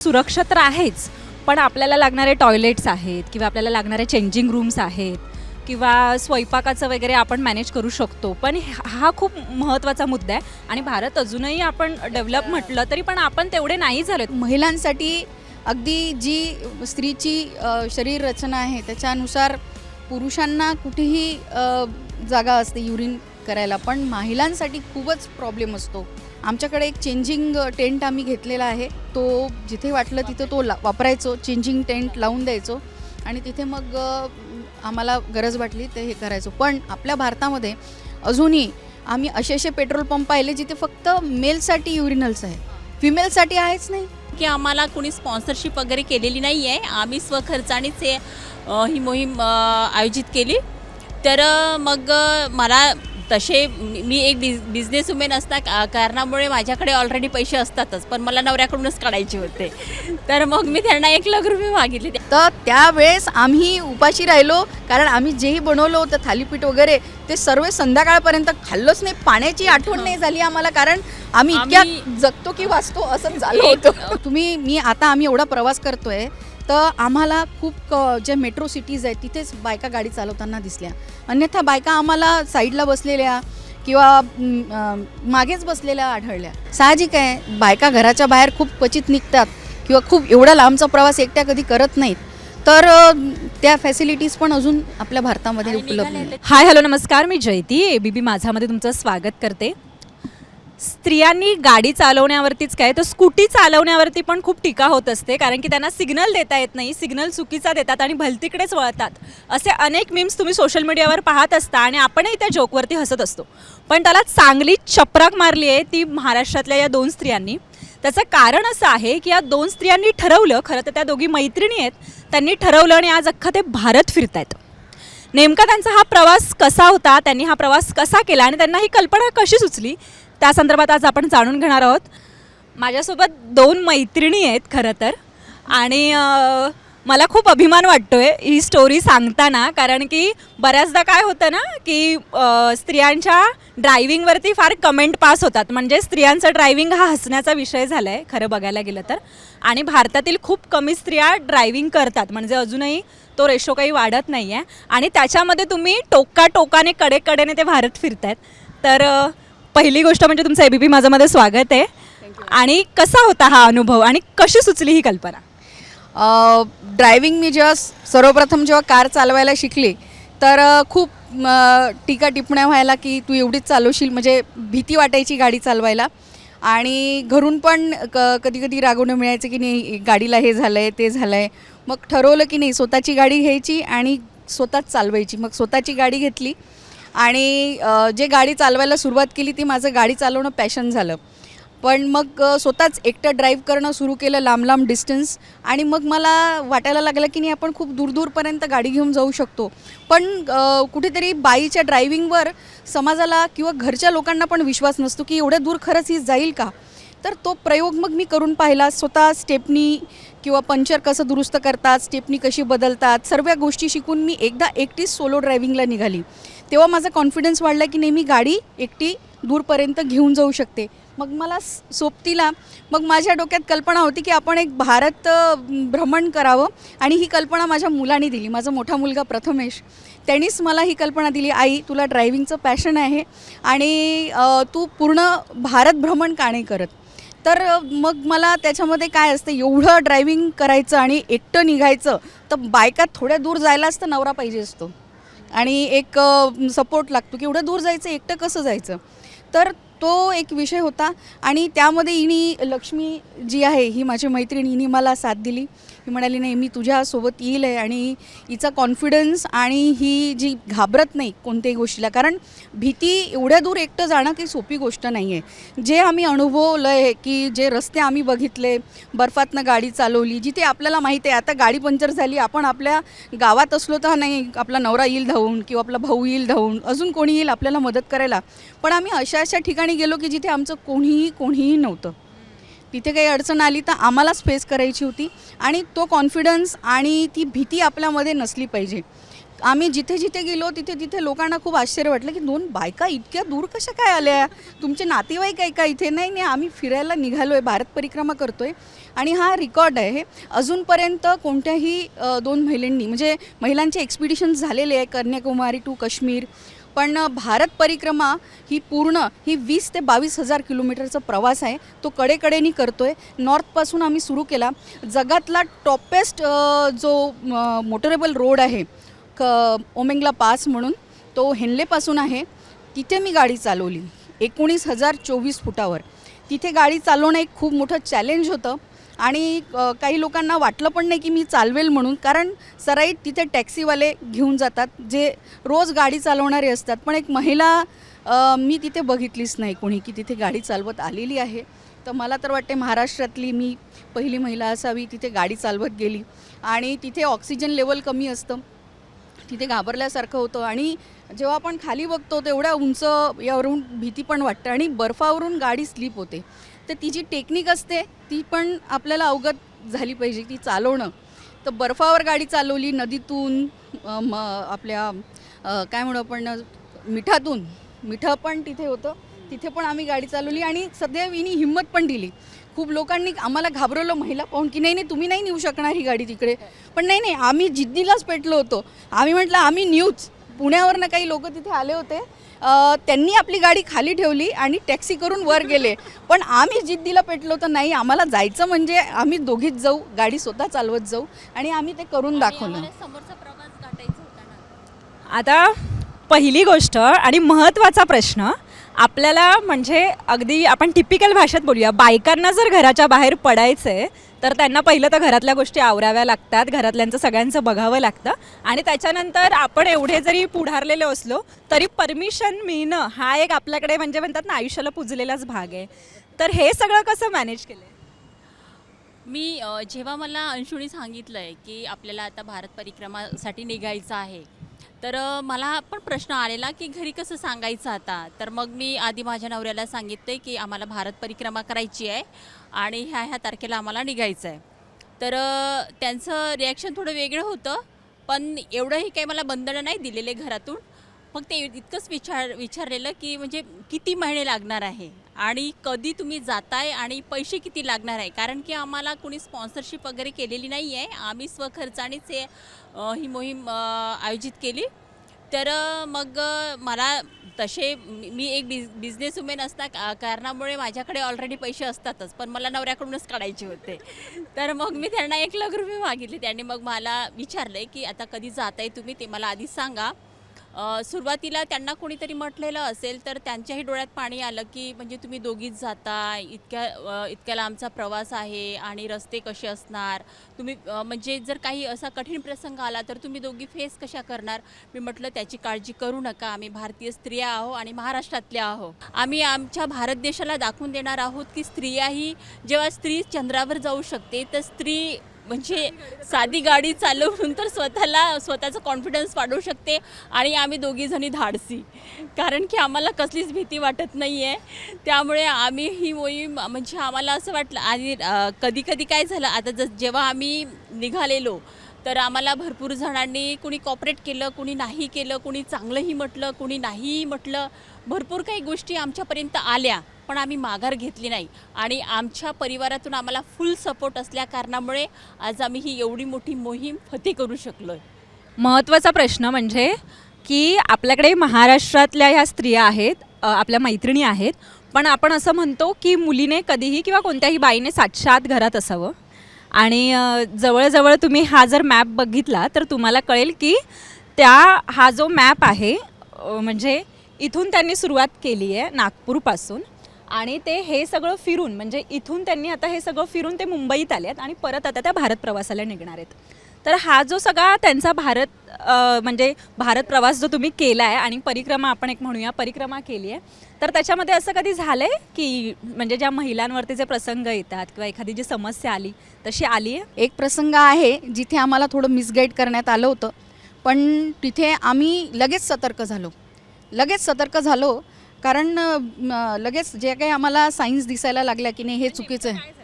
सुरक्षा तर आहेच, पण आपल्याला लागणारे टॉयलेट्स आहेत किंवा आपल्याला लागणारे चेंजिंग रूम्स आहेत किंवा स्वयंपाकाचं वगैरे आपण मॅनेज करू शकतो. पण हा खूप महत्त्वाचा मुद्दा आहे आणि भारत अजूनही आपण डेव्हलप म्हटलं तरी पण आपण तेवढे नाही झालोत. महिलांसाठी अगदी जी स्त्रीची शरीर रचना आहे त्याच्यानुसार पुरुषांना कुठेही जागा असते युरिन करायला, पण महिलांसाठी खूपच प्रॉब्लेम असतो. आमच्याकडे एक चेंजिंग टेंट आम्ही घेतलेला आहे. तो जिथे वाटलं तिथं तो वापरायचो, चेंजिंग टेंट लावून द्यायचो आणि तिथे मग आम्हाला गरज वाटली ते हे करायचो. पण आपल्या भारतामध्ये अजूनही आम्ही असे पेट्रोल पंप पाहिले जिथे फक्त मेलसाठी युरिनल्स आहे, फिमेलसाठी आहेच नाही. की आम्हाला कोणी स्पॉन्सरशिप वगैरे केलेली नाही आहे. आम्ही स्वखर्चानेच ही मोहीम आयोजित केली. तर मग मला तसे मी एक बिझनेस वुमेन असता कारणामुळे माझ्याकडे ऑलरेडी पैसे असतातच, पण मला नवऱ्याकडूनच काढायचे होते. तर मग मी त्यांना 1,00,000 रुपये मागितले. तर त्यावेळेस आम्ही उपाशी राहिलो, कारण आम्ही जेही बनवलं होतं थालीपीठ वगैरे ते सर्व संध्याकाळपर्यंत खाल्लंच नाही. पाण्याची आठवण नाही झाली आम्हाला, कारण आम्ही इतक्या जगतो की वाचतो असं झालं होतं. आम्ही एवढा प्रवास करतोय तर आम्हाला खूप जे मेट्रो सिटीज आहेत तिथेच बायका गाडी चालवताना दिसल्या. अन्यथा बायका आम्हाला साईडला बसलेल्या किंवा मागेच बसलेल्या आढळल्या. साहजिक आहे, बायका घराच्या बाहेर खूप क्वचित निघतात किंवा खूप एवढा लांबचा प्रवास एकट्या कधी करत नाहीत. तर त्या फॅसिलिटीज पण अजून आपल्या भारतामध्ये उपलब्ध नाही. हाय हॅलो नमस्कार, मी जयती ABP माझामध्ये तुमचं स्वागत करते. स्त्रियांनी गाडी चालवण्यावरतीच काय तर स्कूटी चालवण्यावरती पण खूप टीका होत असते, कारण की त्यांना सिग्नल देता येत नाही, सिग्नल चुकीचा देतात आणि भलतीकडेच वळतात. असे अनेक मीम्स तुम्ही सोशल मीडियावर पाहत असता आणि आपणही त्या जोकवरती हसत असतो. पण त्याला चांगली चपराक मारली आहे ती महाराष्ट्रातल्या या 2 स्त्रियांनी. त्याचं कारण असं आहे की या 2 स्त्रियांनी ठरवलं, खरं तर त्या दोघी मैत्रिणी आहेत, त्यांनी ठरवलं आणि आज अख्खा ते भारत फिरतायत. नेमका त्यांचा हा प्रवास कसा होता, त्यांनी हा प्रवास कसा केला आणि त्यांना ही कल्पना कशी सुचली त्या संदर्भात आज आपण जाणून घेणार आहोत. माझ्यासोबत 2 मैत्रिणी आहेत खरं तर, आणि मला खूप अभिमान वाटतो आहे ही स्टोरी सांगताना, कारण की बऱ्याचदा काय होतं ना की स्त्रियांच्या ड्रायव्हिंगवरती फार कमेंट पास होतात. म्हणजे स्त्रियांचं ड्रायव्हिंग हा हसण्याचा विषय झाला आहे खरं बघायला गेलं तर, आणि भारतातील खूप कमी स्त्रिया ड्रायव्हिंग करतात. म्हणजे अजूनही तो रेशो काही वाढत नाही आहे आणि त्याच्यामध्ये तुम्ही टोकाने कडेकडेने ते भारत फिरतायत. तर पहिली गोष्ट म्हणजे तुमचं ABP माझ्यामध्ये स्वागत आहे. आणि कसा होता हा अनुभव आणि कशी सुचली ही कल्पना? ड्रायव्हिंग मी सर्वप्रथम जेव्हा कार चालवायला शिकली तर खूप टीका टिप्पण्या व्हायला की तू एवढीच चालवशील, म्हणजे भीती वाटायची गाडी चालवायला. आणि घरून पण कधी कधी रागवणं मिळायचं की नाही गाडीला हे झालं आहे ते झालं आहे. मग ठरवलं की नाही स्वतःची गाडी घ्यायची आणि स्वतःच चालवायची. मग स्वतःची गाडी घेतली आणि जे गाडी चालवायला सुरुवात केली ती माझं गाडी चालवणं पॅशन झालं. पण मग स्वतःच एकटं ड्राईव्ह करणं सुरू केलं, लांब डिस्टन्स. आणि मग मला वाटायला लागलं की नाही आपण खूप दूरपर्यंत गाडी घेऊन जाऊ शकतो. पण कुठेतरी बाईच्या ड्रायव्हिंगवर समाजाला किंवा घरच्या लोकांना पण विश्वास नसतो की एवढ्या दूर खरंच ही जाईल का. तर तो प्रयोग मग मी करून पाहिला. स्वतः स्टेपनी किंवा पंचर कसं दुरुस्त करतात, स्टेपनी कशी बदलतात, सर्व गोष्टी शिकून मी एकदा एकटीच सोलो ड्रायव्हिंगला निघाली. तेव्हा माझा कॉन्फिडन्स वाढला की नाही मी गाडी एकटी दूरपर्यंत घेऊन जाऊ शकते. मग मला सोबतीला मग माझ्या डोक्यात कल्पना होती की आपण एक भारत भ्रमण करावं. आणि ही कल्पना माझ्या मुलाने दिली. माझा मोठा मुलगा प्रथमेश, त्यांनीच मला ही कल्पना दिली, आई तुला ड्रायव्हिंगचं पॅशन आहे आणि तू पूर्ण भारत भ्रमण का नाही करत. तर मग मला त्याच्यामध्ये काय असतं, एवढं ड्रायव्हिंग करायचं आणि एकटं निघायचं, तर बायका थोड्या दूर जायलाच तर नवरा पाहिजे असतो आणि एक सपोर्ट लागतो की एवढं दूर जायचं, एकटं कसं जायचं. तर तो एक विषय होता. आणि त्यामध्ये लक्ष्मी जी आहे ही माझी मैत्रीण, हिने मला साथ दिली. ही म्हणाली नाही मी तुझ्यासोबत येईल आहे. आणि हिचा कॉन्फिडन्स आणि ही जी घाबरत नाही कोणत्याही गोष्टीला, कारण भीती एवढ्या दूर एकटं जाणं काही सोपी गोष्ट नाही आहे. जे आम्ही अनुभवलं आहे की जे रस्ते आम्ही बघितले, बर्फातनं गाडी चालवली, जिथे आपल्याला माहीत आहे आता गाडी पंक्चर झाली, आपण आपल्या गावात असलो तर नाही आपला नवरा येईल धावून किंवा आपला भाऊ येईल धावून, अजून कोणी येईल आपल्याला मदत करायला. पण आम्ही अशा ठिकाणी गेलो की जिथे आमचं कोणीही नव्हतं. तिथे काही अडचण आली तर आम्हालाच फेस करायची होती. आणि तो कॉन्फिडन्स आणि ती भीती आपल्यामध्ये नसली पाहिजे. आम्ही जिथे जिथे गेलो तिथे तिथे लोकांना खूप आश्चर्य वाटलं की 2 बायका इतक्या दूर कशा काय आल्या, तुमचे नातेवाईक आहे का इथे? नाही नाही, आम्ही फिरायला निघालो आहे, भारत परिक्रमा करतो आहे. आणि हा रेकॉर्ड आहे. हे अजूनपर्यंत कोणत्याही 2 महिलांनी, म्हणजे महिलांचे एक्सपिडिशन्स झालेले आहे कन्याकुमारी टू काश्मीर, पण भारत परिक्रमा ही पूर्ण 20 ते 22,000 किलोमीटरचा प्रवास आहे. तो कडेकडेनी करतो आहे. नॉर्थपासून आम्ही सुरू केला. जगातला टॉपेस्ट जो मोटरेबल रोड आहे ओमेंगला पास म्हणून, तो हेनलेपासून आहे. तिथे मी गाडी चालवली 19,024 फुटावर. तिथे गाडी चालवणं एक खूप मोठं चॅलेंज होतं आणि काही लोकांना वाटलं पण नाही की मी चालवेल म्हणून, कारण सराईत तिथे टॅक्सीवाले घेऊन जातात जे रोज गाडी चालवणारे असतात. पण एक महिला मी तिथे बघितलीच नाही कोणी की तिथे गाडी चालवत आलेली आहे. तर मला तर वाटते महाराष्ट्रातली मी पहिली महिला असावी तिथे गाडी चालवत गेली. आणि तिथे ऑक्सिजन लेवल कमी असतं, तिथे घाबरल्यासारखं होतं. आणि जेव्हा आपण खाली बघतो तेवढ्या उंच यावरून भीती पण वाटतं आणि बर्फावरून गाडी स्लिप होते. तर ती जी टेक्निक असते ती पण आपल्याला अवगत झाली पाहिजे ती चालवणं. तर बर्फावर गाडी चालवली, नदीतून, आपल्या काय म्हणू आपण मिठं पण तिथे होतं, तिथे पण आम्ही गाडी चालवली. आणि सदैवीनी हिंमत पण दिली. खूप लोकांनी आम्हाला घाबरवलं महिला पाहून की नाही नाही तुम्ही नाही नेऊ शकणार ही गाडी तिकडे. पण नाही नाही, आम्ही जिद्दीलाच पेटलो होतो. आम्ही म्हटलं आम्ही नेऊच. पुण्यावरनं काही लोक तिथे आले होते, त्यांनी आपली गाडी खाली ठेवली आणि टॅक्सी करून वर गेले. पण आम्ही जिद्दीला पेटलो तर नाही, आम्हाला जायचं म्हणजे आम्ही दोघीच जाऊ, गाडी स्वतः चालवत जाऊ. आणि आम्ही ते करून दाखवलं. समोरचा प्रवास गाठायचा होता ना. आता पहिली गोष्ट आणि महत्त्वाचा प्रश्न आपल्याला, म्हणजे अगदी आपण टिपिकल भाषेत बोलूया, बायकांना जर घराच्या बाहेर पडायचं आहे तर त्यांना पहिलं तर घरातल्या गोष्टी आवराव्या लागतात, घरातल्यांचं सगळ्यांचं बघावं लागतं. आणि त्याच्यानंतर आपण एवढे जरी पुढारलेले असलो तरी परमिशन मिळणं हा एक आपल्याकडे म्हणजे म्हणतात ना आयुष्याला पुजलेलाच भाग आहे. तर हे सगळं कसं मॅनेज केलं? मी जेव्हा मला अंशुनी सांगितलं आहे की आपल्याला आता भारत परिक्रमासाठी निघायचं आहे, तर मला पण प्रश्न आलेला की घरी कसं सांगायचं आता. तर मग मी आधी माझ्या नवऱ्याला सांगितलं की आम्हाला भारत परिक्रमा करायची आहे आणि ह्या तारखेला आम्हाला निघायचं आहे. तर त्यांचं रिॲक्शन थोडं वेगळं होतं, पण एवढंही काही मला बंधनं नाही दिलेले घरातून. फक्त इतकंच विचारलेलं की म्हणजे किती महिने लागणार आहे आणि कधी तुम्ही जाताय आणि पैसे किती लागणार आहे. कारण की आम्हाला कोणी स्पॉन्सरशिप वगैरे केलेली नाही आहे, आम्ही स्वखर्चानेच ही मोहीम आयोजित केली. तर मग मला तसे मी एक बिझनेस वुमेन असता कारणामुळे माझ्याकडे ऑलरेडी पैसे असतातच, पण मला नवऱ्याकडूनच काढायचे होते. तर मग मी त्यांना 1,00,000 रुपये मागितले. त्यांनी मग मला विचारलं की आता कधी जाताय तुम्ही ते मला आधी सांगा. सुरुवातीला त्यांना कोणीतरी म्हटलेलं असेल तर त्यांच्याही डोळ्यात पाणी आलं की म्हणजे तुम्ही दोघीच जाता, इतक्या लांबचा प्रवास आहे आणि रस्ते कसे असणार, तुम्ही म्हणजे जर काही असा कठीण प्रसंग आला तर तुम्ही दोघी फेस कशा करणार. मी म्हटलं त्याची काळजी करू नका, आम्ही भारतीय स्त्रिया आहो आणि महाराष्ट्रातल्या आहो. आम्ही आमच्या भारत देशाला दाखवून देणार आहोत की स्त्रियाही, जेव्हा स्त्री चंद्रावर जाऊ शकते तर स्त्री म्हणजे साधी गाडी चालवून तर स्वतःचा कॉन्फिडन्स वाढवू शकते. आणि आम्ही दोघीजणी धाडसी, कारण की आम्हाला कसलीच भीती वाटत नाही आहे. त्यामुळे आम्ही ही मोहीम म्हणजे आम्हाला असं वाटलं. आणि कधी कधी काय झालं, आता जेव्हा आम्ही निघालेलो तर आम्हाला भरपूर जणांनी कुणी कॉपरेट केलं, कुणी नाही केलं, कुणी चांगलंही म्हटलं, कुणी नाहीही म्हटलं. भरपूर काही गोष्टी आमच्यापर्यंत आल्या, पण आम्ही माघार घेतली नाही. आणि आमच्या परिवारातून आम्हाला फुल सपोर्ट असल्या कारणामुळे आज आम्ही ही एवढी मोठी मोहीम फते करू शकलो आहे. महत्त्वाचा प्रश्न म्हणजे की आपल्याकडे महाराष्ट्रातल्या ह्या स्त्रिया आहेत, आपल्या मैत्रिणी आहेत, पण आपण असं म्हणतो की मुलीने कधीही किंवा कोणत्याही बाईने 7च्या आत घरात असावं. आणि जवळजवळ तुम्ही हा जर मॅप बघितला तर तुम्हाला कळेल की हा जो मॅप आहे म्हणजे इथून त्यांनी सुरुवात केली आहे नागपूरपासून, आणि ते हे सगळं फिरून म्हणजे इथून त्यांनी आता हे सगळं फिरून ते मुंबईत आले आहेत आणि परत आता त्या भारत प्रवासाला निघणार आहेत. तर हा जो सगळा त्यांचा म्हणजे भारत प्रवास जो तुम्ही केला आहे आणि परिक्रमा आपण एक म्हणूया परिक्रमा केली आहे, तर त्याच्यामध्ये असं कधी झालं आहे की म्हणजे ज्या महिलांवरती जे प्रसंग येतात किंवा एखादी जी समस्या आली तशी आली आहे? एक प्रसंग आहे जिथे आम्हाला थोडं मिसगाईड करण्यात आलं होतं, पण तिथे आम्ही लगेच सतर्क झालो कारण लगेच जे काही आम्हाला सायन्स दिसायला लागल्या की नाही हे चुकीचं आहे.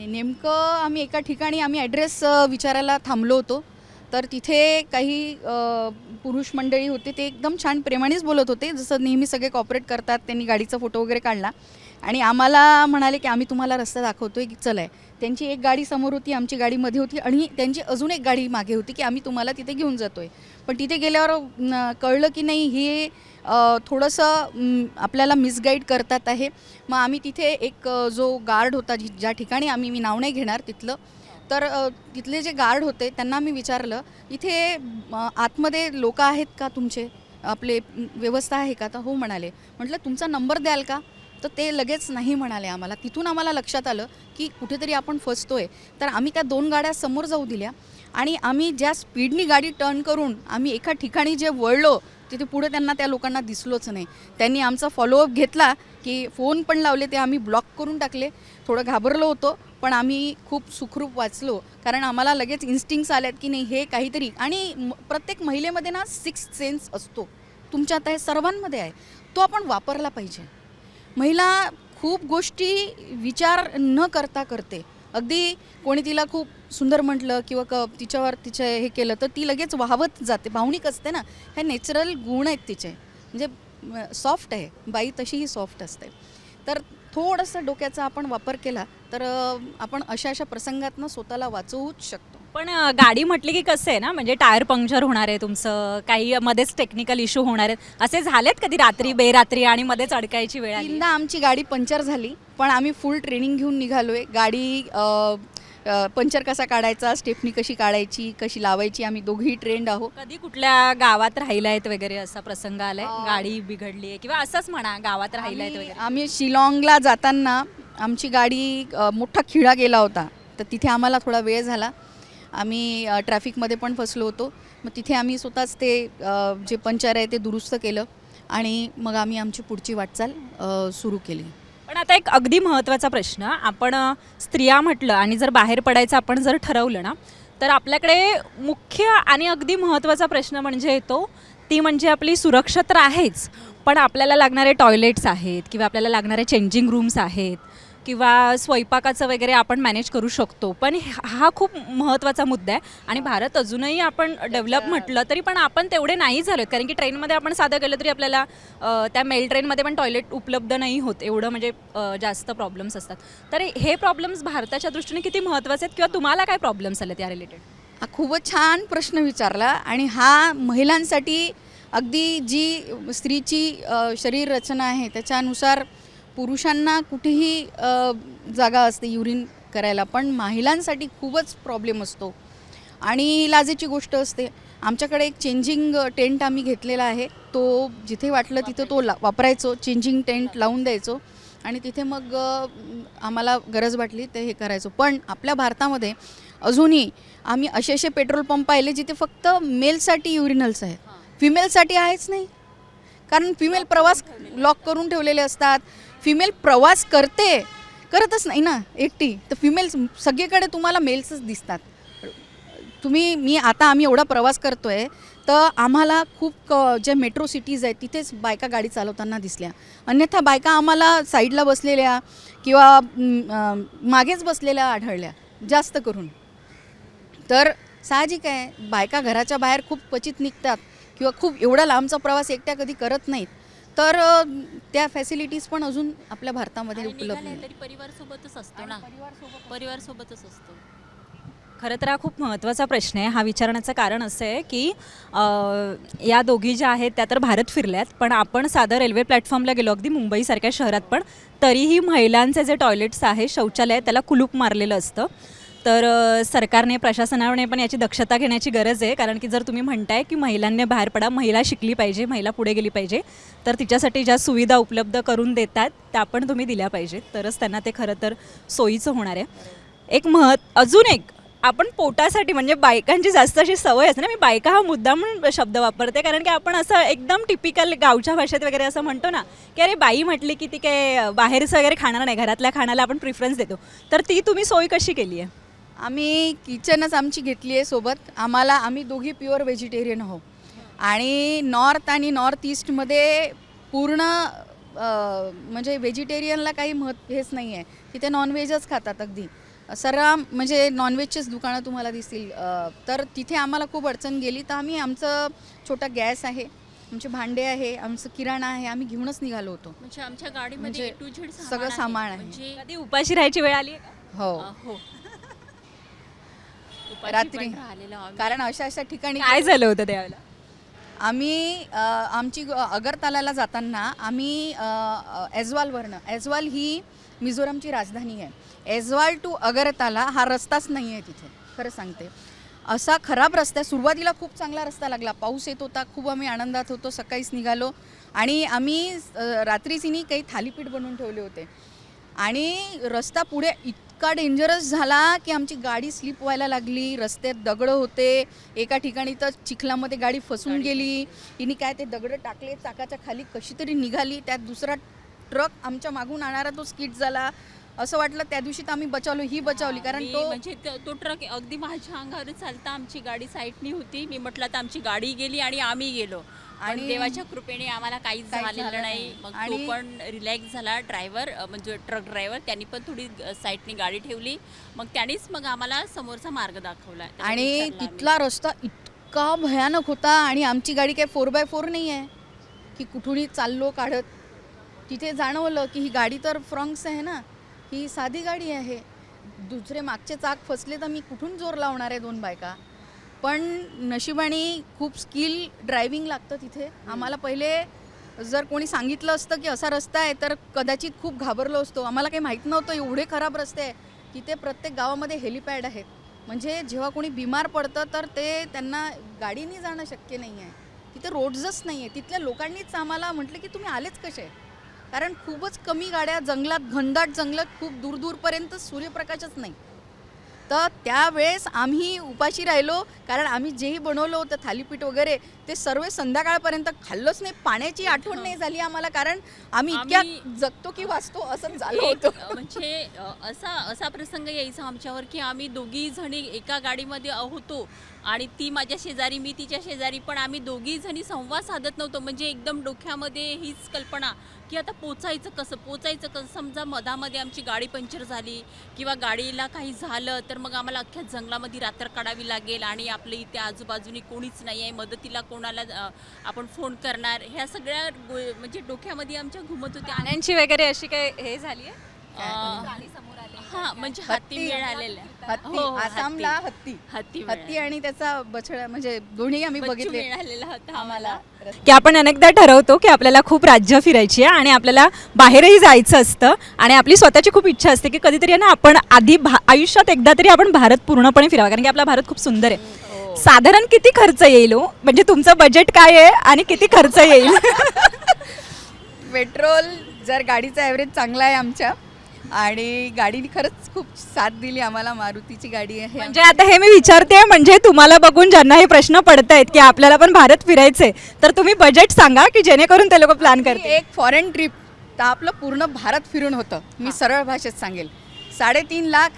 नेमकं आम्ही एका ठिकाणी ॲड्रेस विचारायला थांबलो होतो. तर तिथे काही पुरुष मंडळी होते, ते एकदम छान प्रेमानेच बोलत होते, जसं नेहमी सगळे कॉपरेट करतात. त्यांनी गाडीचा फोटो वगैरे काढला आणि आम्हाला म्हणाले की आम्ही तुम्हाला रस्ता दाखवतोय की चला. त्यांची एक गाडी समोर होती, आमची गाडी मध्ये होती आणि त्यांची अजून एक गाडी मागे होती की आम्ही तुम्हाला तिथे घेऊन जातोय. पण तिथे गेल्यावर कळलं की नाही, हे थोडंसं आपल्याला मिसगाईड करतात आहे. मग आम्ही तिथे एक जो गार्ड होता, ज्या ठिकाणी मी नाव नाही घेणार तिथलं, तर तिथले जे गार्ड होते त्यांना मी विचारलं, इथे आतमध्ये लोक आहेत का तुमचे, आपले व्यवस्था आहे का? तर हो म्हणाले. म्हटलं तुमचा नंबर द्याल का? तर ते लगेच नाही म्हणाले आम्हाला. तिथून आम्हाला लक्षात आलं की कुठेतरी आपण फसतोय. तर आम्ही त्या 2 गाड्या समोर जाऊ दिल्या आणि आम्ही ज्या स्पीडनी गाडी टर्न करून आम्ही एका ठिकाणी जे वळलो, तिथे पुढे त्यांना त्या लोकांना दिसलोच नाही. त्यांनी आमचा फॉलोअप घेतला की फोन पण लावले, ते आम्ही ब्लॉक करून टाकले. थोडं घाबरलो होतो, पण आम्ही खूप सुखरूप वाचलो, कारण आम्हाला लगेच इन्स्टिंक्ट्स आल्यात की नाही हे काहीतरी. आणि प्रत्येक महिलेमध्ये ना 6th सेन्स असतो, तुमच्यात आहे, सर्वांमध्ये आहे, तो आपण वापरला पाहिजे. महिला खूप गोष्टी विचार न करता करते. अगदी कोणी तिला खूप सुंदर म्हटलं किंवा तिच्यावर हे केलं तर ती लगेच वाहवत जाते. भावनिक असते ना, हे नॅचरल गुण आहेत तिचे, म्हणजे सॉफ्ट आहे बाई, तशीही सॉफ्ट असते. तर थोडंसं डोक्याचा आपण वापर केला तर आपण अशा प्रसंगातनं स्वतःला वाचवूच शकतो. पण गाडी म्हटली की कसं आहे ना, म्हणजे टायर पंक्चर होणार आहे तुमचं, काही मध्येच टेक्निकल इश्यू होणार आहेत, असे झालेत कधी रात्री बेरात्री आणि मध्येच अडकायची वेळ आली? 3दा आमची गाडी पंक्चर झाली, पण आम्ही फुल ट्रेनिंग घेऊन निघालोय. गाडी पंक्चर कसा काढायचा, स्टेपनी कशी काढायची, कशी लावायची, आम्ही दोघेही ट्रेंड आहोत. कधी कुठल्या गावात राहिला आहेत वगैरे असा प्रसंग आलाय, गाडी बिघडली आहे किंवा असंच म्हणा गावात राहिला आहेत वगैरे? आम्ही शिलाँगला जाताना आमची गाडी मोठा खिळा गेला होता, तर तिथे आम्हाला थोडा वेळ झाला. आम्ही ट्रॅफिकमध्ये पण फसलो होतो. मग तिथे आम्ही स्वतःच ते जे पंक्चर आहे ते दुरुस्त केलं आणि मग आम्ही आमची पुढची वाटचाल सुरू केली. पण आता एक अगदी महत्त्वाचा प्रश्न, आपण स्त्रिया म्हटलं आणि जर बाहेर पडायचं आपण जर ठरवलं ना, तर आपल्याकडे मुख्य आणि अगदी महत्त्वाचा प्रश्न म्हणजे येतो, ती म्हणजे आपली सुरक्षा तर आहेच, पण आपल्याला लागणारे टॉयलेट्स आहेत किंवा आपल्याला लागणारे चेंजिंग रूम्स आहेत किंवा स्वयंपाकाचं वगैरे आपण मॅनेज करू शकतो. पण हा खूप महत्त्वाचा मुद्दा आहे आणि भारत अजूनही आपण डेव्हलप म्हटलं तरी पण आपण तेवढे नाही झालो, कारण की ट्रेनमध्ये आपण साधं गेलं तरी आपल्याला त्या मेल ट्रेनमध्ये पण टॉयलेट उपलब्ध नाही होत, एवढं म्हणजे जास्त प्रॉब्लेम्स असतात. तर हे प्रॉब्लेम्स भारताच्या दृष्टीने किती महत्त्वाचे आहेत किंवा तुम्हाला काय प्रॉब्लेम्स आले त्या रिलेटेड? हा खूपच छान प्रश्न विचारला आणि हा महिलांसाठी अगदी जी स्त्रीची शरीर रचना आहे त्याच्यानुसार पुरुषांना कुठेही जागा असते युरिन करायला, पण महिलांसाठी खूपच प्रॉब्लेम असतो आणि लाजेची गोष्ट असते. आमच्याकडे एक चेंजिंग टेंट आम्ही घेतलेला आहे, तो जिथे वाटलं तिथं तो वापरायचो, चेंजिंग टेंट लावून द्यायचो आणि तिथे मग आम्हाला गरज वाटली ते हे करायचो. पण आपल्या भारतामध्ये अजूनही आम्ही असे पेट्रोल पंप पाहिले जिथे फक्त मेलसाठी युरिनल्स आहेत, फिमेलसाठी आहेच नाही. कारण फिमेल प्रवास लॉक करून ठेवलेले असतात. फिमेल प्रवास करतच नाही ना एकटी, तर फिमेल सगळीकडे तुम्हाला मेल्सच दिसतात. आम्ही एवढा प्रवास करतोय तर आम्हाला खूप ज्या मेट्रो सिटीज आहेत तिथेच बायका गाडी चालवताना दिसल्या, अन्यथा बायका आम्हाला साईडला बसलेल्या किंवा मागेच बसलेल्या आढळल्या जास्त करून. तर साहजिक आहे, बायका घराच्या बाहेर खूप क्वचित निघतात किंवा खूप एवढा लांबचा प्रवास एकट्या कधी करत नाहीत, तर त्या फॅसिलिटीज पण अजून आपल्या भारतामध्ये उपलब्ध नाही. तरी परिवारसोबतच असतो ना, परिवारसोबतच असतो. खरं तर हा खूप महत्त्वाचा प्रश्न आहे. हा विचारण्याचं कारण असं आहे की या दोघी ज्या आहेत त्या तर भारत फिरल्यात, पण आपण साधं रेल्वे प्लॅटफॉर्मला गेलो, अगदी मुंबईसारख्या शहरात, पण तरीही महिलांचे जे टॉयलेट्स आहे, शौचालय आहे, त्याला कुलूप मारलेलं असतं. तर सरकारने, प्रशासनाने पण याची दक्षता घेण्याची गरज आहे, कारण की जर तुम्ही म्हणताय की महिलांनी बाहेर पडा, महिला शिकली पाहिजे, महिला पुढे गेली पाहिजे, तर तिच्यासाठी ज्या सुविधा उपलब्ध करून देतात त्या पण तुम्ही दिल्या पाहिजेत, तरच त्यांना ते खरं तर सोयीचं होणार आहे. अजून एक आपण पोटासाठी, म्हणजे बायकांची जास्त अशी सवय असते ना, मी बायका हा मुद्दा म्हणून शब्द वापरते, कारण की आपण असं एकदम टिपिकल गावच्या भाषेत वगैरे असं म्हणतो ना की अरे बाई म्हटली की ती काय बाहेरचं वगैरे खाणार नाही, घरातल्या खाण्याला आपण प्रिफरन्स देतो. तर ती तुम्ही सोय कशी केली आहे? आम्ही किचनच आमची घेतली आहे सोबत. आम्ही दोघी प्युअर व्हेजिटेरियन आहोत आणि नॉर्थ आणि नॉर्थ ईस्टमध्ये पूर्ण म्हणजे व्हेजिटेरियनला काही हेच नाही आहे, तिथे नॉनव्हेजच खातात अगदी. सर्राम म्हणजे नॉनव्हेजचेच दुकानं तुम्हाला दिसतील. तर तिथे आम्हाला खूप अडचण गेली, तर आम्ही आमचं छोटा गॅस आहे, आमचे भांडे आहे, आमचं किराणा आहे, आम्ही घेऊनच निघालो होतो. म्हणजे आमच्या गाडीमध्ये म्हणजे A to Z सगळं सामान आहे. म्हणजे कधी उपाशी राहायची वेळ आली आहे का? हो, हो उपाशी रात्री. पण राहिलेलो आम्ही. कारण अशा अशा ठिकाणी काय झालं होतं त्यावेळेला? आम्ही आमची अगरतालाला जाताना आम्ही ऐझवाल ही मिझोरमची राजधानी आहे. ऐझवाल टू अगरताला हा रस्ताच नाही आहे तिथे, खरं सांगते. असा खराब रस्ता आहे. सुरुवातीला खूप चांगला रस्ता लागला, पाऊस येत होता, खूप आम्ही आनंदात होतो, सकाळीच निघालो आणि आम्ही रात्रीच काही थालीपीठ बनवून ठेवले होते आणि रस्ता पुढे इतका डेंजरस झाला की आमची गाडी स्लिप व्हायला लागली. रस्त्यात दगडं होते, एका ठिकाणी तर चिखलामध्ये गाडी फसून गेली. तिने काय ते दगडं टाकले चाकाच्या खाली, कशी तरी निघाली. त्यात दुसरा ट्रक आमच्या मागून आणणारा तो स्किड झाला. असं वाटलं त्या दिवशी तर आम्ही बचावलो, ही बचावली, कारण मी तो म्हणजे तो ट्रक अगदी माझ्या अंगावर चालता आमची गाडी साईडनी होती. मी म्हटलं तर आमची गाडी गेली आणि आम्ही गेलो आणि आणि देवाच्या कृपेने आम्हाला काहीच झालेलं नाही. नाही. मग तो आणि पण रिलॅक्स झाला ड्रायव्हर, म्हणजे ट्रक ड्रायव्हर. त्यांनी पण थोडी साईडनी गाडी ठेवली. मग त्यांनीच मग आम्हाला समोरचा मार्ग दाखवला आणि तिथला रस्ता इतका भयानक होता आणि आमची गाडी काय 4x4 नाही आहे की कुठूनही चाललो काढत. तिथे जाणवलं की ही गाडी तर फ्रॉंक्स आहे ना, ही साधी गाडी आहे. दुसरे मागचे चाक फसले तर मी कुठून जोर लावणार आहे 2 बायका. पण नशिबाने खूप स्किल ड्रायव्हिंग लागतं तिथे. आम्हाला पहिले जर कोणी सांगितलं असतं की असा रस्ता आहे तर कदाचित खूप घाबरलो असतो. आम्हाला काही माहीत नव्हतं एवढे खराब रस्ते आहे. तिथे प्रत्येक गावामध्ये हेलिपॅड आहेत, म्हणजे जेव्हा कोणी बिमार पडतं तर ते त्यांना गाडीने जाणं शक्य नाही आहे. तिथे रोड्सच नाही आहे. तिथल्या लोकांनीच आम्हाला म्हटलं की तुम्ही आलेच कसे, कारण खूपच कमी गाड्या, जंगलात, घनदाट जंगलात, खूप दूरपर्यंत सूर्यप्रकाशच नाही. तर त्यावेळेस आम्ही उपाशी राहिलो, कारण आम्ही जेही बनवलं होतं थालीपीठ वगैरे ते सर्व संध्याकाळपर्यंत खाल्लंच नाही. पाण्याची आठवण नाही झाली आम्हाला, कारण आम्ही इतक्या जगतो की वाचतो असं झालं होतं. म्हणजे असा प्रसंग यायचा आमच्यावर की आम्ही दोघी जणी एका गाडीमध्ये होतो आणि ती माझ्या शेजारी, मी तिच्या शेजारी, पण आम्ही दोघी जणी संवाद साधत नव्हतो. म्हणजे एकदम डोक्यामध्ये हीच कल्पना की आता पोचायचं कसं. समजा मधामध्ये आमची गाडी पंक्चर झाली किंवा गाडीला काही झालं तर मग आम्हाला अख्ख्या जंगलामध्ये रात्र काढावी लागेल आणि आपल्या इथे आजूबाजूनी कोणीच नाही आहे, मदतीला कोणाला आपण फोन करणार. ह्या सगळ्या म्हणजे डोक्यामध्ये आमच्या घुमत होत्या. प्राण्यांची वगैरे अशी काय हे झाली आहे? हा म्हणजे हत्ती मिळालेल्या. हत्ती, हो, आसामला हत्ती हत्ती आणि त्याचा बछडा, म्हणजे दोन्ही आम्ही बच्चू बघितले मिळालेला होता आम्हाला. की आपण अनेकदा ठरवतो की आपल्याला खूप राज्य फिरायची आहे आणि आपल्याला बाहेरही जायचं असतं आणि आपली स्वतःची खूप इच्छा असते की कधीतरी ना आपण आधी आयुष्यात एकदा तरी आपण भारत पूर्णपणे फिरावा, कारण की आपला भारत खूप सुंदर आहे. साधारण किती खर्च येईल हो? म्हणजे तुमचं बजेट काय आहे आणि किती खर्च येईल? पेट्रोल, जर गाडीचा ॲव्हरेज चांगला आहे आमच्या आणि गाडीने खरंच खूप साथ दिली आम्हाला, मारुतीची गाडी आहे. म्हणजे आता हे मी विचारते, म्हणजे तुम्हाला बघून ज्यांना हे प्रश्न पडत आहेत की आपल्याला पण भारत फिरायचंय, तर तुम्ही बजेट सांगा की जेणेकरून ते लोक प्लॅन करतील. एक फॉरेन ट्रिप तर आपलं पूर्ण भारत फिरून होतं. मी सरळ भाषेत सांगेल, 3.5 लाख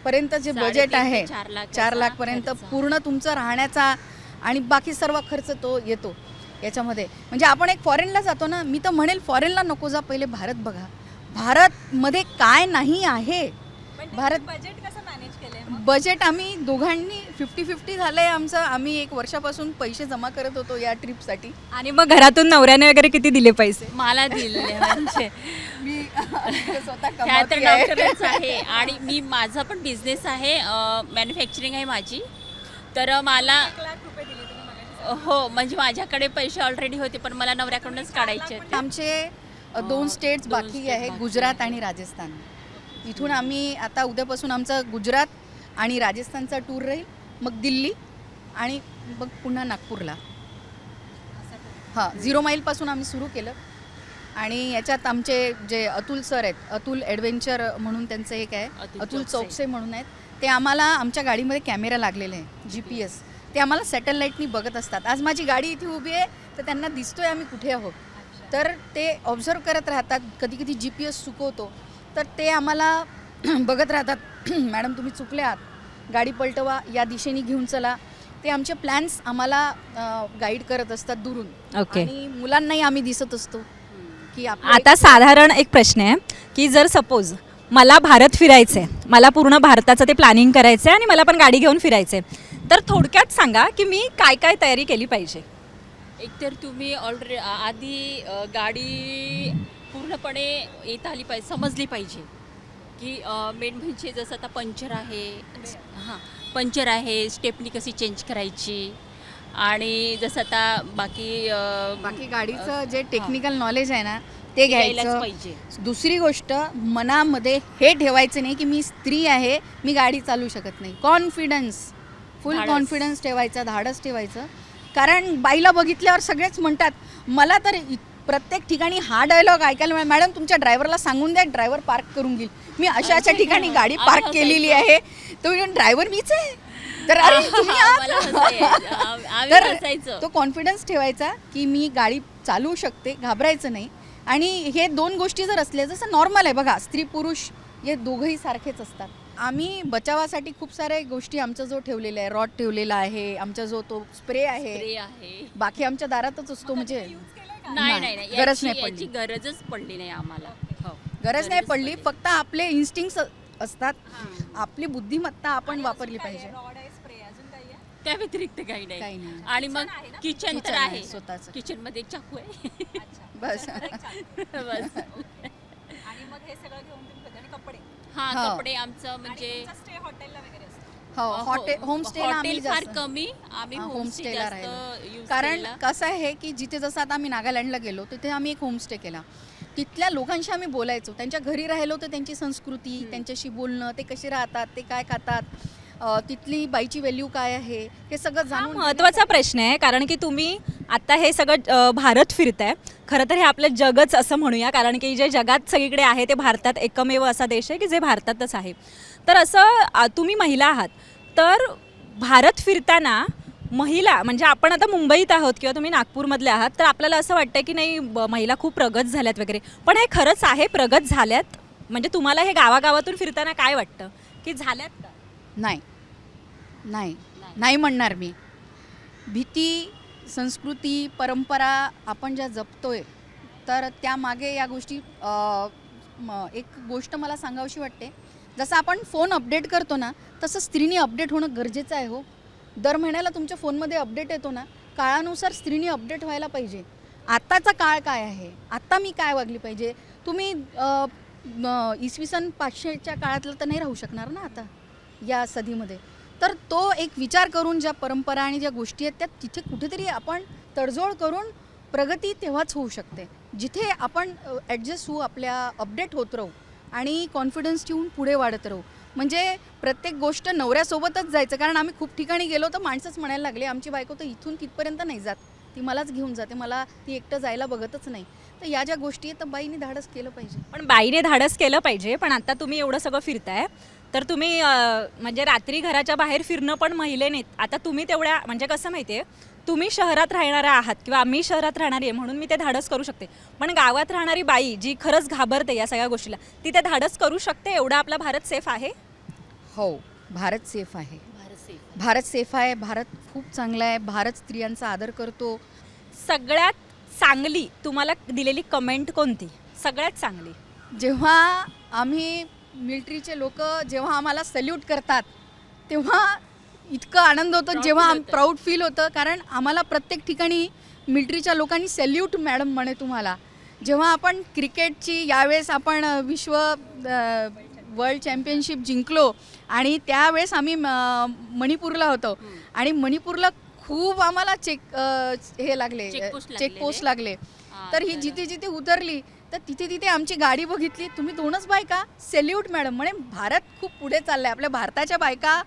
पर्यंत जे बजेट आहे, 4 लाख पर्यंत पूर्ण तुमचं राहण्याचा आणि बाकी सर्व खर्च तो येतो याच्यामध्ये. म्हणजे आपण एक फॉरेनला जातो ना, मी तर म्हणेल फॉरेनला नको जा, पहिले भारत बघा. भारतमध्ये काय नाही आहे. भारत बजेट कसं मॅनेज केलंय? बजेट आम्ही दोघांनी 50-50 झालं आहे आमचं. आम्ही 1 वर्षापासून पैसे जमा करत होतो या ट्रिपसाठी. आणि मग घरातून नवऱ्याने वगैरे किती दिले पैसे? मला दिले म्हणजे मी स्वतः ह्या तर कमावती आहे. डॉक्टरच आहे आणि मी माझा पण बिझनेस आहे, मॅन्युफॅक्चरिंग आहे माझी. तर मला हो, म्हणजे माझ्याकडे पैसे ऑलरेडी होते पण मला नवऱ्याकडूनच काढायचे होते. आमचे 2 स्टेट्स दोन बाकी state आहे, बाकी गुजरात आहे. आणि राजस्थान. इथून आम्ही आता उद्यापासून आमचं गुजरात आणि राजस्थानचा टूर राहील, मग दिल्ली आणि मग पुन्हा नागपूरला. हां, 0 माईलपासून आम्ही सुरू केलं आणि याच्यात आमचे जे अतुल सर आहेत, अतुल ॲडव्हेंचर म्हणून त्यांचं एक आहे, अतुल चौकसे म्हणून आहेत. ते आम्हाला आमच्या गाडीमध्ये कॅमेरा लागलेले आहे, GPS. ते आम्हाला सॅटेलाईटनी बघत असतात. आज माझी गाडी इथे उभी आहे तर त्यांना दिसतोय आम्ही कुठे आहोत, तर ते ऑब्झर्व करत राहतात. कधी कधी GPS चुकवतो तर ते आम्हाला बघत राहतात, मॅडम तुम्ही चुकले आहात, गाडी पलटवा, या दिशेने घेऊन चला. ते आमचे प्लॅन्स आम्हाला गाईड करत असतात दुरून. ओके. आणि मुलांनाही आम्ही दिसत असतो की आता साधारण एक प्रश्न आहे की जर सपोज मला भारत फिरायचं आहे, मला पूर्ण भारताचं ते प्लॅनिंग करायचं आहे आणि मला पण गाडी घेऊन फिरायचं आहे, तर थोडक्यात सांगा की मी काय काय तयारी केली पाहिजे. एकतर तुम्ही आधी गाडी पूर्णपणे येता आली पाहिजे, समजली पाहिजे की मेन म्हणजे जसं आता पंचर आहे, हां पंचर आहे, स्टेपनी कशी चेंज करायची आणि जसं आता बाकी गाडीचं जे टेक्निकल नॉलेज आहे ना ते यायलाच घ्यायचं. पाहिजे. दुसरी गोष्ट, मनामध्ये हे ठेवायचं नाही की मी स्त्री आहे, मी गाडी चालू शकत नाही. कॉन्फिडन्स, फुल धाडस. कॉन्फिडन्स ठेवायचा, धाडस ठेवायचं. कारण बाईला बघितल्यावर सगळेच म्हणतात, मला तर प्रत्येक ठिकाणी हा डायलॉग ऐकायला मिळाला, मॅडम तुमच्या ड्रायव्हरला सांगून द्या, ड्रायव्हर पार्क करून घेईल. मी अशा अशा ठिकाणी गाडी पार्क केलेली आहे, तो ड्रायव्हर मीच आहे. तर अरे तुम्ही आहात. तर तो कॉन्फिडन्स ठेवायचा की मी गाडी चालवू शकते, घाबरायचं नाही. आणि हे दोन गोष्टी जर असल्या, जसं नॉर्मल आहे बघा, स्त्री पुरुष हे दोघंही सारखेच असतात. आम्ही बचावासाठी खूप साऱ्या गोष्टी आमचा जो ठेवलेला आहे, रॉड ठेवलेला आहे, आमचा जो तो स्प्रे आहे, बाकी आमच्या दारातच असतो. म्हणजे नाही गरज नाही याची पडली, गरजच पडली नाही आम्हाला. हो. गरज नाही पडली. फक्त आपले इन्स्टिंक्ट असतात, आपली बुद्धिमत्ता आपण वापरली पाहिजे. त्या व्यतिरिक्त काही काही नाही. नाही. आणि मग किचन तर Kitchen आहे आहे, स्वतःचं. किचन मध्ये एक चाकू आहे. बस. बस. आणि मग हे सगळं घेऊन तुम्ही कधी- आणि कपडे हा हो. कपडे आमचं म्हणजे स्टे हॉटेलला वगैरे असतो. हो, होमस्टेला आम्ही हॉटेल फार जास्त कमी, आम्ही हा, होमस्टे होमस्टेला जास्त राहिलो. यूज कारण केलेला. कसं आहे की जिथे जसं आता आम्ही नागालँडला गेलो तिथे आम्ही एक होमस्टे केला. तिथल्या लोकांशी आम्ही बोलायचो, त्यांच्या घरी राहिलो तर त्यांची संस्कृती, त्यांच्याशी बोलणं, ते कसे राहतात, ते काय खातात, तिथली बाईची व्हॅल्यू काय आहे, हे सगळं हा जाणून महत्त्वाचा प्रश्न आहे, कारण की तुम्ही आता हे सगळं भारत फिरताय. खरं तर हे आपलं जगच असं म्हणूया, कारण की जे जगात सगळीकडे आहे ते भारतात एकमेव असा देश आहे की जे भारतातच आहे. तर असं तुम्ही महिला आहात, तर भारत फिरताना महिला म्हणजे आपण आता मुंबईत आहोत किंवा तुम्ही नागपूरमधले आहात, तर आपल्याला असं वाटतं की नाही महिला खूप प्रगत झाल्यात वगैरे, पण हे खरंच आहे प्रगत झाल्यात? म्हणजे तुम्हाला हे गावागावातून फिरताना काय वाटतं की झाल्यात का? नाही नाही नाही म्हणणार मी. भीती, संस्कृती, परंपरा आपण ज्या जपतोय, तर त्यामागे या गोष्टी एक गोष्ट मला सांगावीशी वाटते. जसं आपण फोन अपडेट करतो ना, तसं स्त्रीनी अपडेट होणं गरजेचं आहे. हो, दर महिन्याला तुमच्या फोनमध्ये अपडेट येतो ना, काळानुसार स्त्रीनी अपडेट व्हायला पाहिजे. आत्ताचा काळ काय आहे, आत्ता मी काय वागली पाहिजे. तुम्ही इसवी सन 500च्या काळातलं तर नाही राहू शकणार ना आता या सदीमध्ये. तर तो एक विचार करून ज्या परंपरा आणि ज्या गोष्टी आहेत त्या तिथे कुठेतरी आपण तडजोड करून प्रगती तेव्हाच होऊ शकते, जिथे आपण ॲडजस्ट होऊ, आपल्या अपडेट होत राहू आणि कॉन्फिडन्स ठेवून पुढे वाढत राहू. म्हणजे प्रत्येक गोष्ट नवऱ्यासोबतच जायचं. कारण आम्ही खूप ठिकाणी गेलो तर माणसंच म्हणायला लागले, आमची बायको तर इथून तिथपर्यंत नाही जात, ती मलाच घेऊन जाते, मला ती एकटं जायला बघतच नाही. तर या ज्या गोष्टी आहेत तर बाईने धाडस केलं पाहिजे. पण बाईने धाडस केलं पाहिजे. पण आता तुम्ही एवढं सगळं फिरताय, तर तुम्ही म्हणजे रात्री घराच्या बाहेर फिरणं पण महिलेनेच. आता तुम्ही तेवढ्या म्हणजे कसं माहिती आहे, तुम्ही शहरात राहणारा आहात किंवा आम्ही शहरात राहणारी आहे म्हणून मी ते धाडस करू शकते, पण गावात राहणारी बाई जी खरंच घाबरते या सगळ्या गोष्टीला, ती ते धाडस करू शकते? एवढा आपला भारत सेफ आहे? हो, भारत सेफ आहे. भारत सेफ आहे. भारत खूप चांगला आहे. भारत स्त्रियांचा आदर करतो. सगळ्यात चांगली तुम्हाला दिलेली कमेंट कोणती? सगळ्यात चांगली जेव्हा आम्ही मिलिटरीचे लोक जेव्हा आम्हाला सल्यूट करतात तेव्हा इतकं आनंद होतो, Proud जेव्हा feel होतं. प्राऊड फील होतं. कारण आम्हाला प्रत्येक ठिकाणी मिलिटरीच्या लोकांनी सल्यूट मॅडम म्हणे तुम्हाला. जेव्हा आपण क्रिकेटची यावेळेस आपण विश्व वर्ल्ड चॅम्पियनशिप जिंकलो आणि त्यावेळेस आम्ही मणिपूरला होतो आणि मणिपूरला खूप आम्हाला हे लागले, चेकपोस्ट लागले. तर ही जिथे जिथे उतरली तर तिथे तिथे आमची गाडी बघितली, तुम्ही दोनच बायका, सेल्यूट मॅडम म्हणे. भारत खूप पुढे चाललाय. आपल्या भारताच्या बायका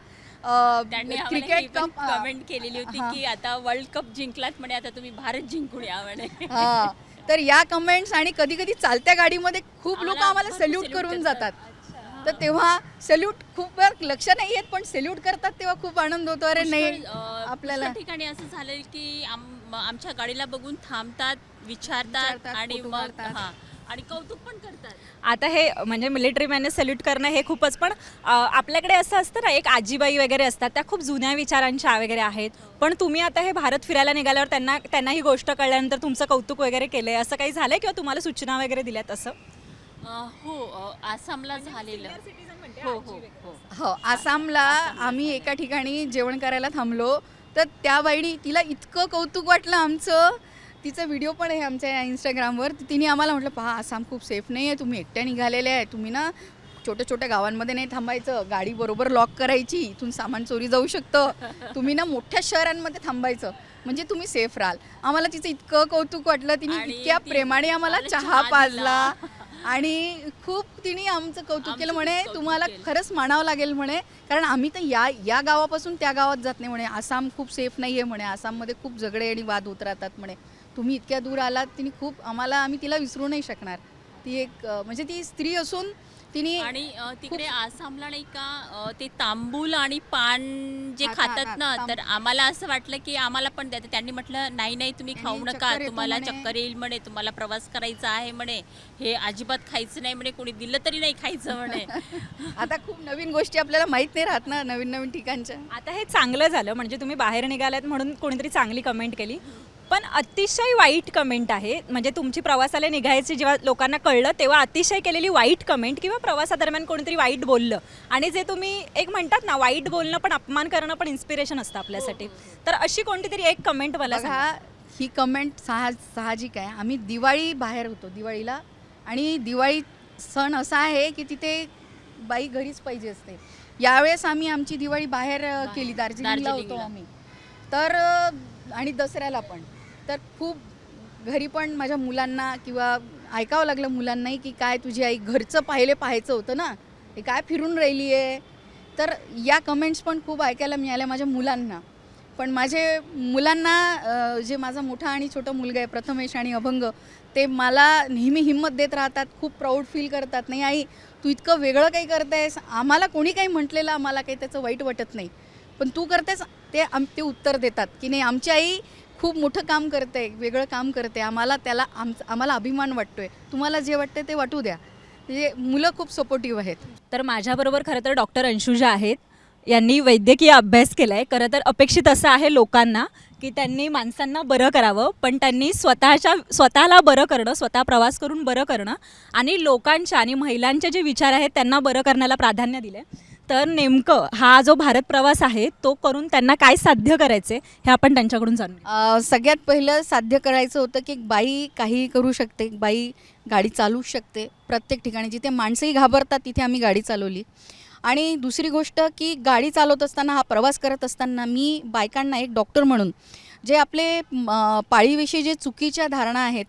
क्रिकेट कमेंट केलेली होती की आता वर्ल्ड कप जिंकलात म्हणे, आता तुम्ही भारत जिंकून या म्हणे. हा, तर या कमेंट्स आणि कधी कधी चालत्या गाडीमध्ये खूप लोक आम्हाला भरपूर सल्यूट salute करून करतात. जातात. तर तेव्हा सल्यूट खूप वेळ लक्ष नाही येत, पण सल्यूट करतात तेव्हा खूप आनंद होतो. अरे नाही, आपल्याला पुष्कळ ठिकाणी असं झालं की आमच्या गाडीला बघून थांबतात, विचारतात आणि photo मग काढतात. हा आणि कौतुक पण करतात. आता हे म्हणजे मिलिटरी मॅनने सल्यूट करणं हे खूपच, पण आपल्याकडे असं असतं ना, एक आजीबाई वगैरे असतात, त्या खूप जुन्या विचारांच्या वगैरे आहेत, पण तुम्ही आता हे भारत फिरायला निघाल्यावर त्यांना ही गोष्ट कळल्यानंतर तुमचं कौतुक वगैरे केलं आहे, असं काही झालं किंवा तुम्हाला सूचना वगैरे दिल्यात असं? हो आसामला झालेलं. हो हो हो. हो, आसामला आम्ही एका ठिकाणी जेवण करायला थांबलो, तर त्या बाईनी तिला इतकं कौतुक वाटलं आमचं. तिचा व्हिडिओ पण आहे आमच्या इंस्टाग्रामवर. तिने आम्हाला म्हटलं, पहा आसाम खूप सेफ नाही आहे, तुम्ही एकट्या निघालेले आहे, तुम्ही ना छोट्या छोट्या गावांमध्ये नाही थांबायचं, गाडी बरोबर लॉक करायची, इथून सामान चोरी जाऊ शकतं, तुम्ही ना मोठ्या शहरांमध्ये थांबायचं, म्हणजे तुम्ही सेफ राहाल. आम्हाला तिचं इतकं कौतुक वाटलं. तिने आणि इतक्या प्रेमाने आम्हाला आम्हाला चहा चहा पाजला आणि खूप तिने आमचं कौतुक केलं. म्हणे कौतुक तुम्हाला केलं. खरंच मानावं लागेल म्हणे, कारण आम्ही तर या गावापासून त्या गावात जात नाही म्हणे. आसाम खूप सेफ नाही आहे म्हणे, आसाममध्ये खूप झगडे आणि वाद होत राहतात म्हणे. तुम्ही इतक्या दूर आलात. तिने खूप आम्ही तिला विसरू नाही शकणार. ती एक म्हणजे ती स्त्री असून तिने आणि तिकडे आसामला नाही का ते तांबूल आणि पान जे खातात ना, तर आम्हाला असं वाटलं की आम्हाला पण द्या. त्यांनी म्हटलं नाही नाही तुम्ही खाऊ नका, चक्कर येतो तुम्हाला म्हणे. चक्कर येईल म्हणे, तुम्हाला प्रवास करायचा आहे म्हणे, हे अजिबात खायचं नाही म्हणे, कोणी दिलं तरी नाही खायचं म्हणे. आता खूप नवीन गोष्टी आपल्याला माहित नाही राहत ना, नवीन नवीन ठिकाणच्या. आता हे चांगलं झालं, म्हणजे तुम्ही बाहेर निघालात म्हणून कोणीतरी चांगली कमेंट केली. पण अतिशय वाईट कमेंट आहे, म्हणजे तुमची प्रवासाला निघायची जेव्हा लोकांना कळलं तेव्हा अतिशय केलेली वाईट कमेंट किंवा प्रवासादरम्यान कोणीतरी वाईट बोललं, आणि जे तुम्ही एक म्हणतात ना, वाईट बोलणं पण अपमान करणं पण इन्स्पिरेशन असतं आपल्यासाठी. तर अशी कोणती तरी एक कमेंट मला सांगा. बघा, ही कमेंट साहजिक आहे. आम्ही दिवाळी बाहेर होतो दिवाळीला, आणि दिवाळी सण असा आहे की तिथे बाई घरीच पाहिजे असते. यावेळेस आम्ही आमची दिवाळी बाहेर केली, दार्जिलिंगला होतो दार्जिलिंगला. आम्ही. तर आणि दसऱ्याला पण. तर खूप घरी पण माझ्या मुलांना किंवा ऐकावं लागलं मुलांनाही की काय तुझी आई घरचं पाहायचं होतं ना, हे काय फिरून राहिली आहे. तर या कमेंट्स पण खूप ऐकायला मिळाल्या माझ्या मुलांना. पण माझे मुलांना जे माझा मोठा आणि छोटा मुलगा आहे प्रथमेश आणि अभंग, ते मला नेहमी हिंमत देत राहतात, खूप प्राऊड फील करतात. नाही आई, तू इतकं वेगळं काही करतेस, आम्हाला कोणी काही म्हटलेलं आम्हाला काही त्याचं वाईट वाटत नाही, पण तू करतेस. ते उत्तर देतात की नाही, आमची आई खूप मोठं काम करते, वेगळं काम करते, आम्हाला अभिमान वाटतोय, तुम्हाला जे वाटतं ते वाटू द्या. म्हणजे मुलं खूप सपोर्टिव्ह आहेत. तर माझ्याबरोबर खरं तर डॉक्टर अंशुजा आहेत. यांनी वैद्यकीय अभ्यास केला आहे. खरं तर अपेक्षित असं आहे लोकांना की त्यांनी माणसांना बरं करावं, पण त्यांनी स्वतःला बरं करणं, स्वतः प्रवास करून बरं करणं आणि लोकांच्या आणि महिलांचे जे विचार आहेत त्यांना बरं करण्याला प्राधान्य दिले. तर नेमकं हा जो भारत प्रवास आहे तो करून त्यांना काय साध्य करायचे हे आपण त्यांच्याकडून जाणून घेऊ. सगळ्यात पहिलं साध्य करायचं होतं की एक बाई काहीही करू शकते, एक बाई गाडी चालवू शकते. प्रत्येक ठिकाणी जिथे माणसंही घाबरतात तिथे आम्ही गाडी चालवली. आणि दुसरी गोष्ट की गाडी चालवत असताना, हा प्रवास करत असताना मी बायकांना एक डॉक्टर म्हणून जे आपले पाळीविषयी जे चुकीच्या धारणा आहेत,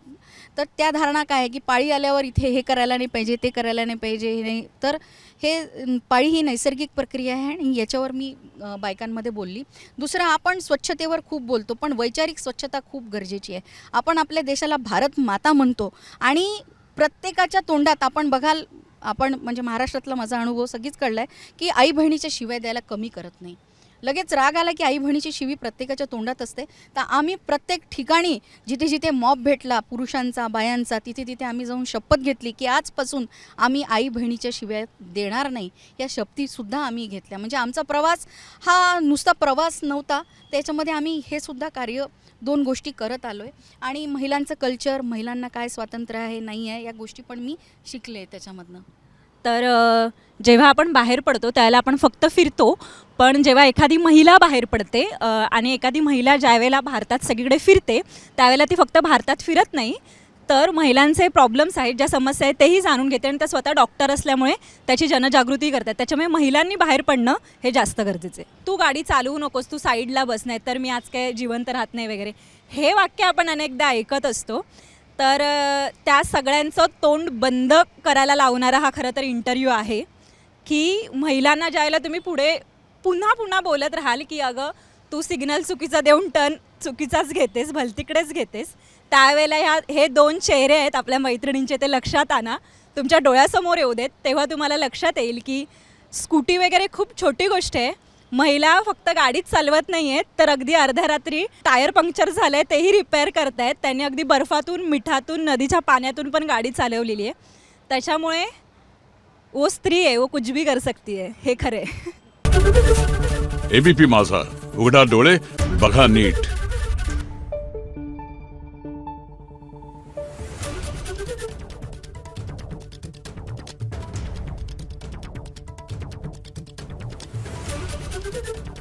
तर त्या धारणा काय आहे की पाळी आल्यावर इथे हे करायला नाही पाहिजे, ते करायला नाही पाहिजे, हे नाही. तर हे पाळी ही नैसर्गिक प्रक्रिया आहे आणि याच्यावर मी बायकांमध्ये बोलली. दुसरं, आपण स्वच्छतेवर खूप बोलतो, पण वैचारिक स्वच्छता खूप गरजेची आहे. आपण आपल्या देशाला भारत माता म्हणतो आणि प्रत्येकाच्या तोंडात आपण बघाल, आपण म्हणजे महाराष्ट्रातला माझा अनुभव सगळीच कळला आहे की आई बहिणीच्या शिव्या द्यायला कमी करत नाही. लगेच राग आला की आई बहिणीची शिवी प्रत्येकाच्या तोंडात असते. तर आम्ही प्रत्येक ठिकाणी जिथे जिथे मॉब भेटला पुरुषांचा बायांचा, तिथे तिथे आम्ही जाऊन शपथ घेतली की आजपासून आम्ही आई बहिणीच्या शिव्या देणार नाही. या शपथीसुद्धा आम्ही घेतल्या. म्हणजे आमचा प्रवास हा नुसता प्रवास नव्हता, त्याच्यामध्ये आम्ही हे सुद्धा कार्य 2 गोष्टी करत आलो आहे. आणि महिलांचं कल्चर, महिलांना काय स्वातंत्र्य आहे नाही आहे, या गोष्टी पण मी शिकले त्याच्यामधनं. तर जेव्हा आपण बाहेर पडतो त्यावेळेला आपण फक्त फिरतो, पण जेव्हा एखादी महिला बाहेर पडते आणि एखादी महिला ज्यावेळेला भारतात सगळीकडे फिरते त्यावेळेला ती फक्त भारतात फिरत नाही, तर महिलांचे प्रॉब्लेम्स आहेत, ज्या समस्या आहेत तेही जाणून घेते आणि त्या स्वतः डॉक्टर असल्यामुळे त्याची जनजागृती करतात. त्याच्यामुळे महिलांनी बाहेर पडणं हे जास्त गरजेचं आहे. तू गाडी चालवू नकोस, तू साईडला बस, नाही तर मी आज काय जिवंत राहत नाही वगैरे, हे वाक्य आपण अनेकदा ऐकत असतो. तर त्या सगळ्यांचं तोंड बंद करायला लावणारा हा खरं तर इंटरव्ह्यू आहे की महिलांना ज्यावेळेला तुम्ही पुढे पुन्हा पुन्हा बोलत राहाल की अगं तू सिग्नल चुकीचा देऊन टर्न चुकीचाच घेतेस, भलतीकडेच घेतेस, त्यावेळेला हे 2 चेहरे आहेत आपल्या मैत्रिणींचे, ते लक्षात आणा, तुमच्या डोळ्यासमोर येऊ देत, तेव्हा तुम्हाला लक्षात येईल की स्कूटी वगैरे खूप छोटी गोष्ट आहे. महिला फक्त गाडीच चालवत नाही आहेत, तर अगदी अर्ध्या रात्री टायर पंक्चर झालं आहे तेही रिपेअर करत आहेत. त्यांनी अगदी बर्फातून, मिठातून, नदीच्या पाण्यातून पण गाडी चालवलेली आहे. त्याच्यामुळे वो स्त्री आहे, वो कुछ भी कर सकती है, हे खरे. एबीपी माझा, उघडा डोळे बघा नीट. आहे